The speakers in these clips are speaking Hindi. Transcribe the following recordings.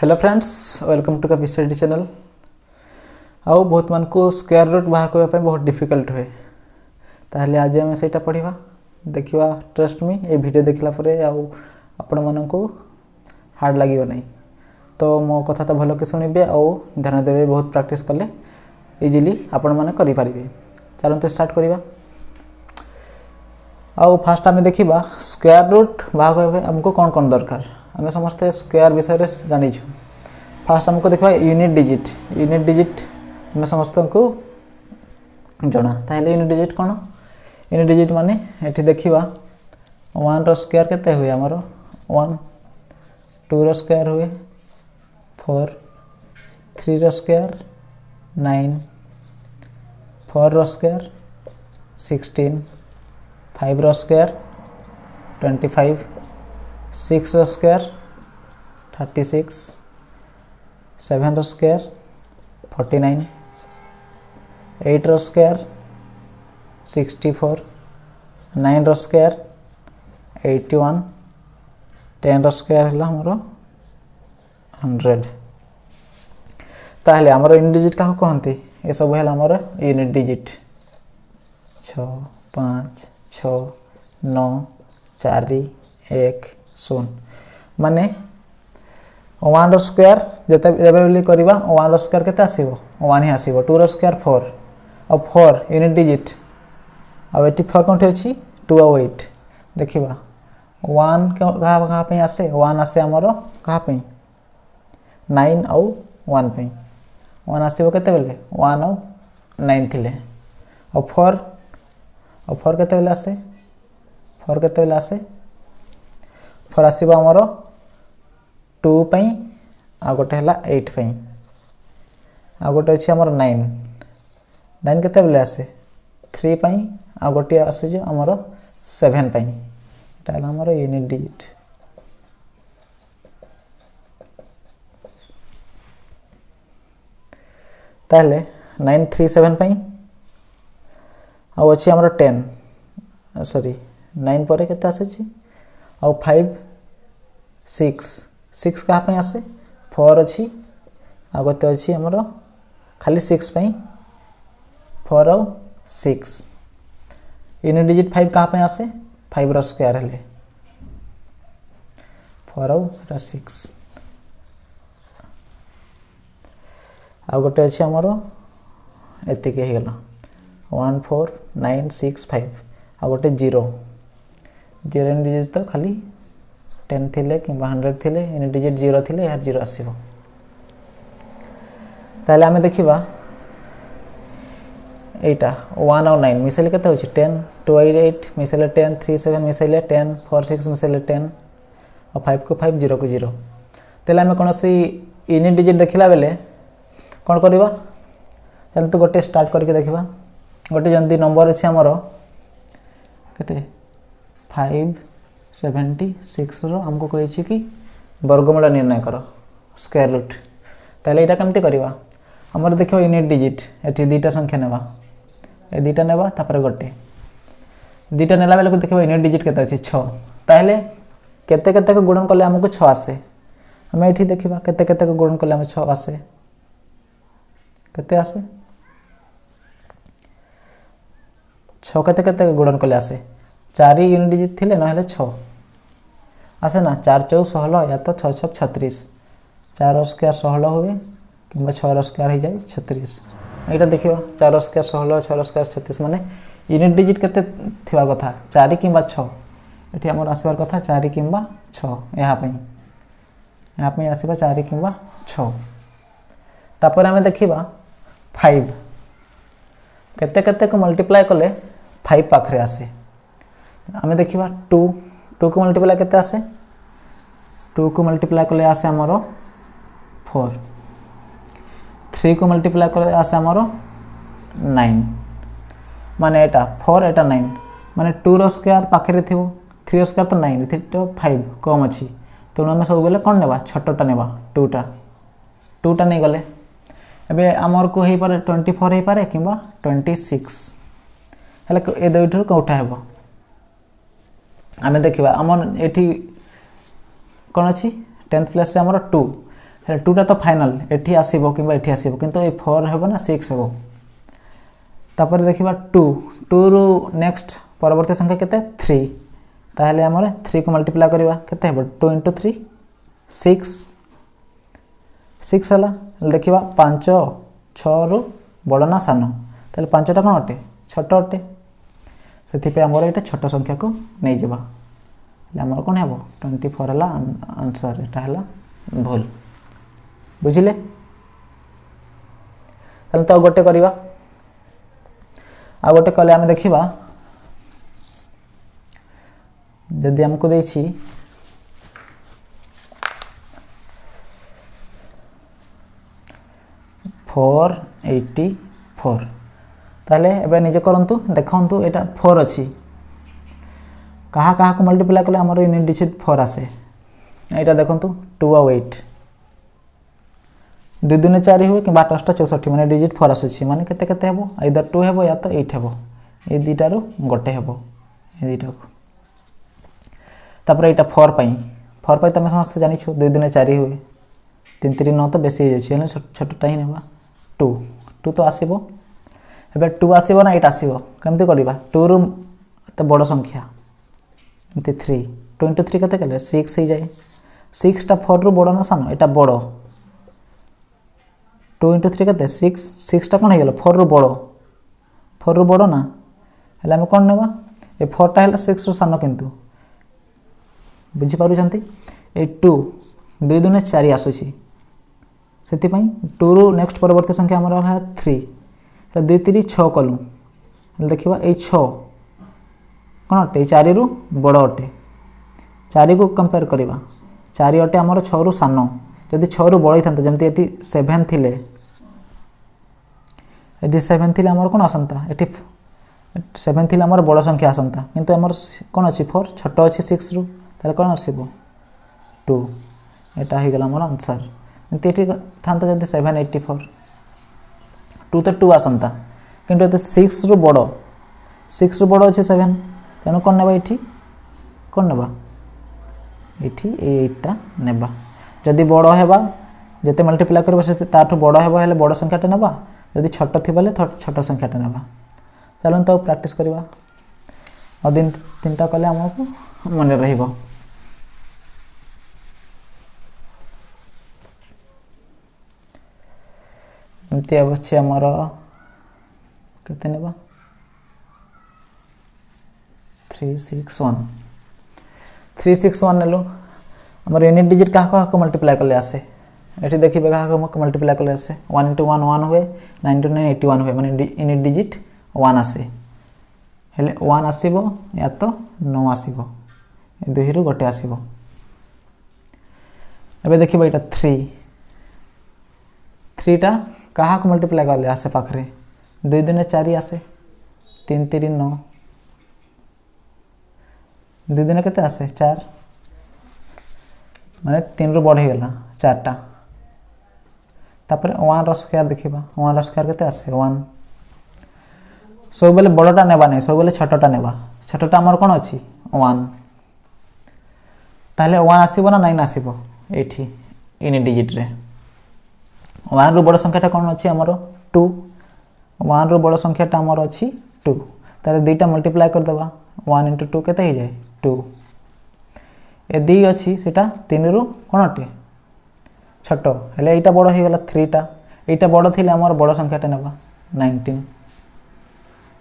हेलो फ्रेंड्स, वेलकम टू कपी स्टडी चैनल। आउ बहुत मान को स्क्वायर रूट बाहर करने बहुत डिफिकल्ट हुए, ताहले आज आम से पढ़ा देखा। ट्रस्ट मी, ये वीडियो देखला परे आपण मानक हार्ड लगे नहीं, तो मो कथा तो भल के शुणिबे आउ ध्यान देवे। बहुत प्रैक्टिस कले इजिली आपण माने करि परिबे। चलते स्टार्ट करिबा। आउ फास्ट आम देखा स्क्वायर रूट बाहर आमको कौन कौन दरकार। आम समस्ते स्क्वायर विषय जानी। फास्ट आमको देखा यूनिट डिजिट आम समस्त को जना। ताहले यूनिट डिजिट कौन? यूनिट डिजिट माने ये देखा 1 रो स्क्वायर केते हुए आमर 1, 2 रो स्क्वायर हुए 4, 3 रो स्क्वायर 9, 4 रो स्क्वायर 16, 5 रो स्क्वायर 25, 6 रो स्क्वायर 36, 7 रो स्क्वायर 49, 8 रो स्क्वायर 64, 9 रो स्क्वायर 81, 10 रो स्क्वायर है हमरो 100। ताहले हमरो यूनिट डिजिट का कहते ये सब है हमरो यूनिट डिजिट 6, 5, 6, 9, 4, 1, 0 माने 1 रो स्क्वायर जते करवा 1 रो स्क्वायर केते आसीबो 1 ही आसीबो। 2 रो स्क्वायर 4 और 4 यूनिट डिजिट और 84 कोठी अछि 2 और 8 देखिबा 1 कहा पे आसे 1 आसे हमरो कहा पे 9 और 1 पे 1 आसीबो केते बेले 1 और 9 थिले और 4 केते बेले आसे 4 केते बेले आसे 4 आसीबो हमरो 2 पे आ गोटे हला 8 पे आ गोटे अछि हमर 9 केते बेले आसे 3 पे आ गोटे आसे जे हमर 7 पे ताला हमर यूनिट डिजिट। ताले 9 3 7 पे आ अछि हमर 10 सॉरी 9 पर केते आसे छी और 5 6 कहाँ पे आसे 4 अच्छी आ गोटे अच्छी हमर खाली 6 पे 4 और 6 यूनिट डिजिट 5 कहाँ पे आसे 5 रो स्क्वायर है 4 और 6 आ गोटे अच्छी हमर एतिक हो गला 1 4 9 6 5 आ गोटे 0 यूनिट डिजिट तो खाली 10 थिले कि 100 थिले यूनिट डिजिट 0 थिले यार 0 आसीबो। ताले आमे देखिबा एटा 1 और 9 मिसले केते होछि 10 2 8 मिसले 10 3 7 मिसले 10 4 6 मिसले 10 और 5 को 5 0 को 0। ताले आमे कोनोसी यूनिट डिजिट देखिला बेले कोन करबा चल तो गोटे स्टार्ट करके देखिबा। गोटे जंदी नंबर अछि हमरो केते 576 रो हमको कहि कि वर्गमूल निर्णय करो स्क्वायर रूट। ताले एटा केमते करबा हमर देखियो यूनिट डिजिट एठी दुटा संख्या नेबा ए दुटा नेबा तापर गोटे दुटा नेला बेले को देखिबा यूनिट डिजिट केते अछि 6। ताले केते केते को गुणन करले हमको 6 आसे। हम एठी देखिबा केते केते को गुणन करले हम 6 आसे केते आसे 6 केते केते को गुणन करले आसे 4 यूनिट डिजिट थिले न हेले 6 आसे ना 4 4 16 या तो 6 6 36 4 स्क्वायर 16 हुए कि 6 स्क्वायर हो जाए 36। एटा देखिबा 4 स्क्वायर 16 6 स्क्वायर 36 माने यूनिट डिजिट केते थिबा कथा 4 कि 6 एठी हमर आसीबार कथा 4 कि 6 यहाँ पे आसीबा 4 कि 6। तापर हमें देखिबा 5 केते केते को मल्टीप्लाई कले 5 पाखरे आसे। हमें देखिबा 2 को मल्टीप्लाई केते आसे 2 को मल्टीप्लाई कले आसे हमरो 4 3 को मल्टीप्लाई कले आसे हमरो 9 माने एटा 4 एटा 9 माने 2 रो स्क्वायर पाखरे थिबो 3 रो स्क्वायर तो 9 थि तो 5 कम अछि तो हम सब बेले कोन नेबा छोटटा नेबा 2टा नै गले एबे हमर को हे पारे 24 हे पारे किबा 26 हले ए दुइठर कोठा हेबो आमे देखिबा हमर एठी कोन अछि 10th प्लस से हमर 2 हेले 2टा तो फाइनल एठी आसीबो किबा एठी आसीबो किंतु ए 4 हेबो ना 6 हेबो तापर देखिबा 2 रु नेक्स्ट परवर्ती संख्या केते 3 ताहले हमरे 3 को मल्टीप्लाई करबा केते हेबो 2 * 3 6 हला देखिबा 5 6 रु बड़ ना सानो ताहले 5टा कोन अटे छोट अटे सेति पे हमर एटा छोट संख्या को नै जेबा हमर कोन हेबो 24 हला आंसर एटा हला भूल बुझिले ताले तो गोटे करबा आ गोटे कले हम देखिबा जदि हमको देछि 484 ताले एबे निजे करंतु देखंतु एटा 4 अछि कहा कहा को मल्टीप्लाई करले हमर यूनिट डिजिट 4 आसे एटा देखंतु 2 और 8 2 2 4 हुए कि 8 8 64 माने डिजिट 4 आसे माने केते केते हेबो आइदर 2 हेबो या तो 8 हेबो ए दीटा रो गोटे हेबो ए दीटा को तापर एटा 4 पई तमे समस्त जानि छु 2 2 4 हुए 3 3 9 तो बेसी हो छै छोटटा ही नेबा 2 तो आसीबो एबे 2 आसीबो ना 8 आसीबो केमति करबा 2 रु तो बड़ संख्या एते 3 23 कते कले 6 हे जाय 6 टा 4 रु बड़ ना सानो एटा बड़ 2 * 3 कते 6 टा कोन हे गेल 4 रु बड़ ना हला हम कोन नेबा ए 4 टा हला 6 रु सानो किंतु बुझी पारु जंती ए 2 2 2 4 आसुची सेति पई 2 रु नेक्स्ट परवर्ती संख्या हमर है 3 त 2 3 6 कलु देखिबा ए 6 कोन अटे 4 रु बड़ अटे 4 को कंपेयर करबा 4 अटे हमर 6 रु सानो जदि 6 रु बड़ हिथंत जेमति एटी 7 थिले एटी 7 थिले हमर कोन आसंता एटी 7 थिले हमर बड़ संख्या आसंता किंतु हमर कोन अछि 4 छोट अछि 6 रु ताले कोन आसीबो 2 एटा हे गेला हमर आंसर एते एटी थांता जदि 784 2 तो 2 आसंता किंतु एते 6 रु बड़ अछि 7 तेनो कोन नेबा एठी कोन नेबा एठी 8 टा नेबा जदि बड़ हेबा जते मल्टीप्लाई करबा से ताठो बड़ हेबा हेले बड़ संख्याटा नेबा जदि छोट थिबाले छोट संख्याटा नेबा चलन तो प्रैक्टिस करबा और दिन तीनटा कले हमको मन रहिबो एमती अब अच्छे हमर केते नेबा 361 नेलो हमर यूनिट डिजिट का को मल्टीप्लाई करले आसे एठी देखिबे का को मल्टीप्लाई करले आसे 1 * 1 1 हुए 9 * 9 81 हुए माने यूनिट डिजिट 1 आसे हेले 1 आसीबो या तो 9 आसीबो ए दुही रु गोटे आसीबो एबे देखिबो एटा 3 टा कहा को मल्टीप्लाई करले आसे पाखरे 2 2 4 आसे 3 3 9 2 2 केते आसे 4 माने 3 रु बढ़ गेला 4 टा तापर 1 रो स्क्वायर देखिबा 1 रो स्क्वायर केते आसे 1 सब बेले बड़टा नेबा नै सब बेले छोटटा नेबा छोटटा हमर कोन अछि 1 ताले 1 आसीबो ना 9 आसीबो एठी इन डिजिट रे 1 रु बड़ संख्याटा कोन अछि हमर 2 1 रु बड़ संख्याटा हमर अछि 2 तारे दुईटा मल्टीप्लाई कर देबा 1 * 2 केते हे जाय 2 ए दी अछि सेटा 3 रु कोन अटे छोट हेले एटा बड़ हे गेला 3 टा एटा बड़ थिले हमर बड़ संख्याटा नेबा 19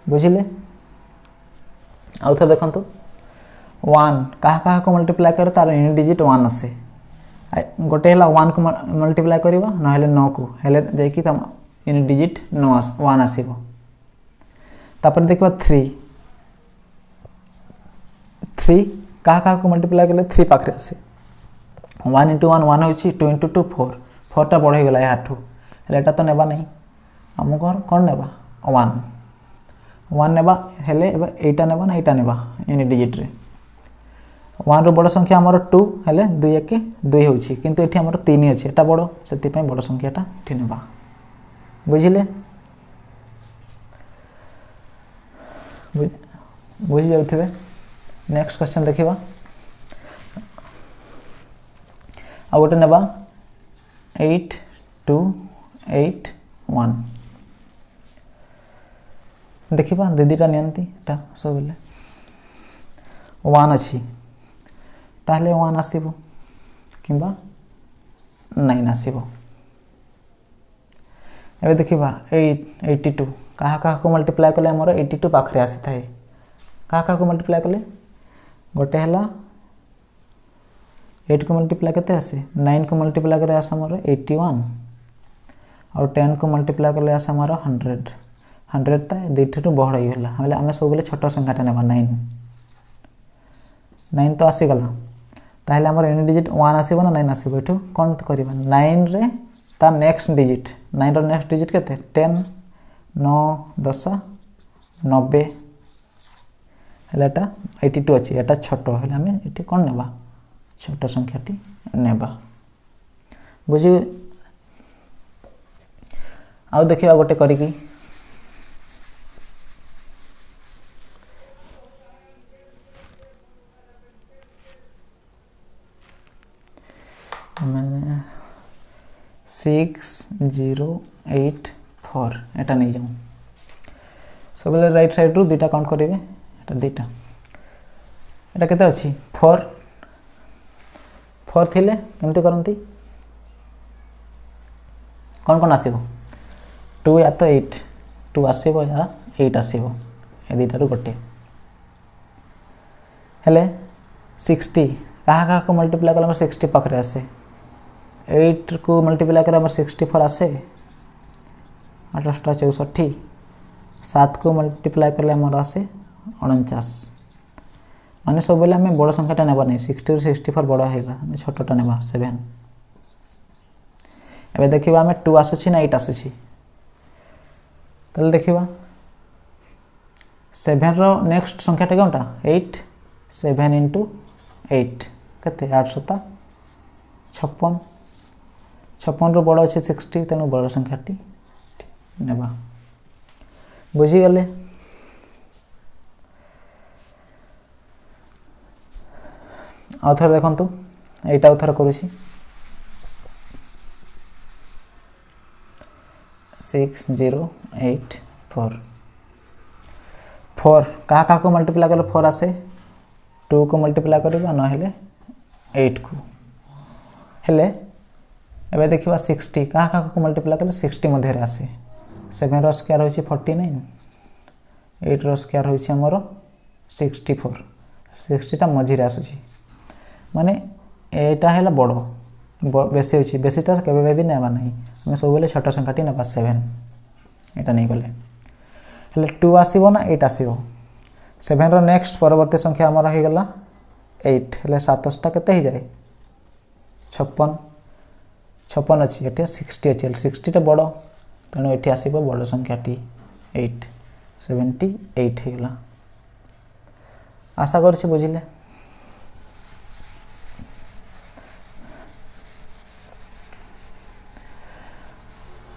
बुझिले आउथर देखंतु 1 कहा को मल्टीप्लाई करे तार यूनिट डिजिट 1 आसे गोटे हला 1 को मल्टीप्लाई करबा न हेले 9 को हेले जाय कि तम यूनिट डिजिट 1 आसीबो तापर देखबा 3 कहा को मल्टीप्लाई करले 3 पाखरे आसे 1 * 1 1 होछि 2 * 2 4 4 टा बढ़ गेला याठू हेले एटा तो नेबा नै हम कोन नेबा 1 नेबा हेले एबा एटा नेबा ना एटा नेबा यूनिट डिजिट रे 1 रो बड़ संख्या हमर 2 हेले 2 1 2 होछि किंतु एठी हमर 3 अछि एटा बड़ सेति पय बड़ संख्याटा एठी नेबा बुझिले बुझि जाउथिबे नेक्स्ट क्वेश्चन देखिबा आ गोटे नेबा 8281 देखा दीदीटा नियंती सब बेले 1 अच्छी ताहले 1 आसीबो किंबा 9 आसीबो। एबे देखिबा 82 कहा को मल्टीप्लाई कले हमर 82 पाखरे आसी थाए कहा को मल्टीप्लाई कले गोटे हला 8 को मल्टीप्लाई करते आसे 9 को मल्टीप्लाई करे आसे हमर 81 और 10 को मल्टीप्लाई करले आसे हमर 100 ता दुइठु बहड़ ही होला हमले हमें सब बेले छोट संख्याटा नेबा 9 तो आसी गला ताहले हमर यूनिट डिजिट 1 आसीबो ना 9 आसीबो एठो कोन करबा 9 रे ता नेक्स्ट डिजिट 9 रो नेक्स्ट डिजिट केते 10 9 10 90 हलाटा 82 अछि एटा छोट हले हमें एठी कोन नेबा छोट संख्याटी नेबा बुझी आउ देखिबा गोटे करिकी मैंने 6084 एटा नहीं जाऊँ सब राइट साइड रू दुटा काउंट करेंगे एटा दुटा एटा केते अछि 4 थिले केमते करंती कौन कौन आसीबो 2 या तो 8 2 आसीबो या 8 आसीबो ए दुटा रू गोटे हेले 60 कहा को मल्टीप्लाई कला 60 पाखरे आसे 8 को मल्टीप्लाई कर 64 आसे 28 64 7 को मल्टीप्लाई कर आसे 49 माने सब बेले हमें बड़ संख्याटा नेबा नहीं 60 और 64 बड़ होगा हमें छोटटा नेबा 7 एबे देखिबा हमें 2 आसुची ना 8 आसुची तले देखिबा 7 रो नेक्स्ट संख्याटा कोनटा 8 7 * 8 कते 8 7 56 56 रो बड़ अछि 60 तेनु बड़ संख्याटी नेबा बुझी गले आउथर देखंतु एटा उथर करूची 6084 4 कहा को मल्टीप्लाई कर 4 आसे 2 को मल्टीप्लाई करबा न हेले 8 को हेले एबे देखिबा 60 कहा को मल्टीप्लाई कर 60 मध्ये रे आसे 7 रो स्क्वायर होची 49 8 रो स्क्वायर होची हमरो 64 60 टा मझी रे आसुची माने एटा हैला बड़ो बेसी होची बेसीटा केबे भी नेबा नाही हम सब बेले छोट संख्याटी नेबा 7 एटा नहीं गले हेले 2 आसीबो ना 8 आसीबो 7 रो नेक्स्ट परवर्ती संख्या हमर हे गला 8 हेले 7 टा केते ही जाय 56 अछि एटा 60 अछि 60 टा बड़ो तनो एठी आसीबो बड़ो संख्याटी 8 78 हे गला आशा करछि बुझिले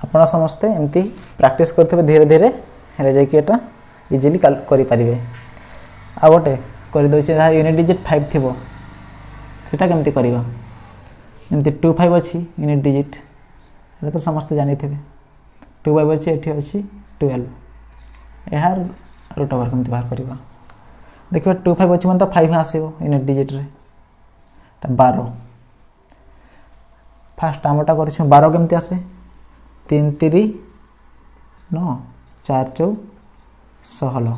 आपण समस्ते एमती प्रैक्टिस करथिबे धीरे धीरे हेले जाय कि एटा इजीली करि परिबे आ गोटे करि दोछि जा यूनिट डिजिट 5 थिबो सेटा केमती करिबा एमती 25 अछि यूनिट डिजिट एटा तो समस्त जानि थिबे 25 अछि एठी अछि 12 एहार रूट ओवर केमती बाहर करिबा देखिबा 25 अछि मन तो 5 आसीबो यूनिट डिजिट रे ता 12 फास्ट आमटा करछु 12 केमती आसे 3 3 9 4 4 16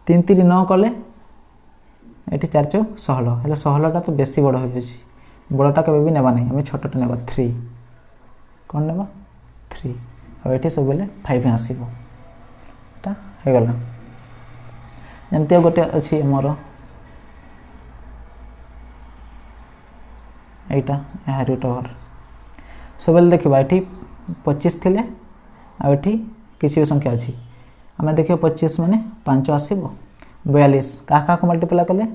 3 3 9 कले एठी 4 4 16 हेले 16 टा तो बेसी बड़ होय अछि बड़टा केबे भी नेबा नहीं हमें छोटटा नेबा 3 कोन नेबा 3 अब एठी सब बेले 5 आसीबो ता हे गला जमते गोटे अछि हमर एटा या रूट ओवर सब बेले देखिबा एठी 25 थिले आ एठी किसी भी संख्या अछि हमें देखियो 25 माने 5 आसीबो 42 का को मल्टीप्लाई करले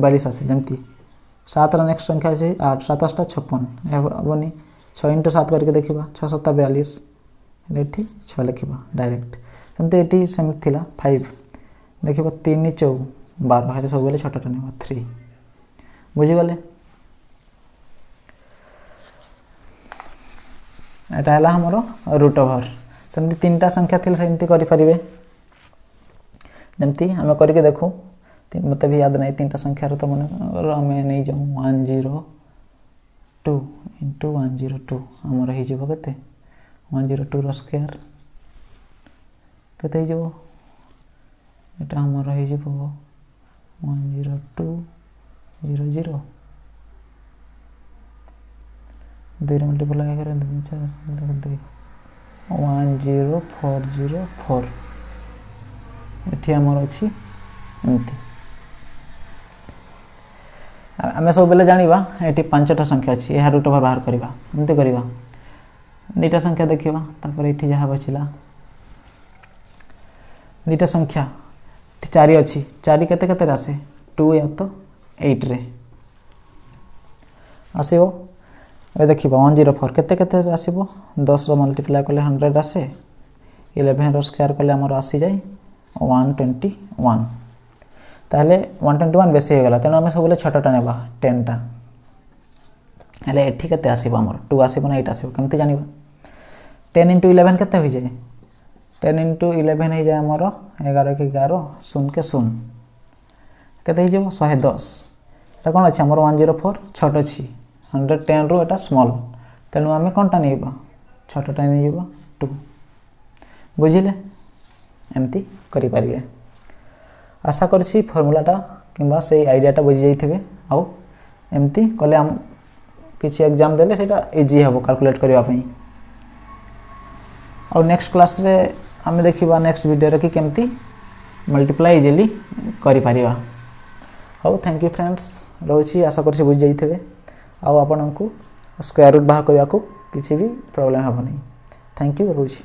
42 आसे जमती 7 रो नेक्स्ट संख्या अछि 8 7 8 56 एबनी 6 * 7 करके देखिबा 6 7 42 एठी 6 लिखिबा डायरेक्ट तंते एठी सेम थिला 5 देखिबा 3 4 12 हेले सब बेले छोटटा नेबा 3 बुझी गले एटा है हमर रूट ओवर सेमती तीनटा संख्या थिले सेमती करि परिबे जमती आम करके देखू मत भी याद नहीं तीनटा संख्यार तो मन आम नहीं जाऊँ 102 इंटू 102 आमर हो के 102 स्क्वायर केते हो एटा आमर हो 10200 2 मल्टीप्लाई कर 10404 एठी आमर अछि एमती आम सब बेले जानिबा एठी पांचटा संख्या अछि एहा रूट ओवर बाहर करबा एमती करबा दुईटा संख्या देखिबा तापर एठी जहा बचिला दुईटा संख्या एठी 4 अछि 4 केते केते आसे 2 या तो 8 रे आसीबो ए देखिबा 104 केते केते आसीबो 10 रो मल्टीप्लाई करले 100 आसे 11 रो स्क्वायर करले हमर आसी जाय 121 ताहले 121 बेसी हो गला तेनो हम सब बोले छोटटा नेबा 10 टा हले एठी केते आसीबो हमर 2 आसीबो ना 8 आसीबो केमते जानिबा 10 * 11 केते हो जाय 10 * 11 हो जाय हमर 11 के 11 0 के 0 केते हो जेबो 110 एटा कोन अछि हमर 104 छोट अछि 110 रो एटा स्मॉल तेनो हम कोनटा नेबा छोटटा नै जेबा 2 बुझिले एमती करि परिबे आशा करछि फॉर्मूलाटा किंबा से आइडियाटा बुझि जाइथिबे आउ एमती कले हम किछि एग्जाम देले सेटा इजी हबो कैलकुलेट करिवा पई और नेक्स्ट क्लास रे हम देखिबा नेक्स्ट वीडियो रे कि केमती मल्टीप्लाई इजीली करि परिबा हाउ थैंक यू फ्रेंड्स रहउछि आशा करछि बुझि जाइथिबे आउ आपनकु स्क्वायर रूट बाहर करिया को किछि भी प्रॉब्लम हबो नै थैंक यू रहउछि।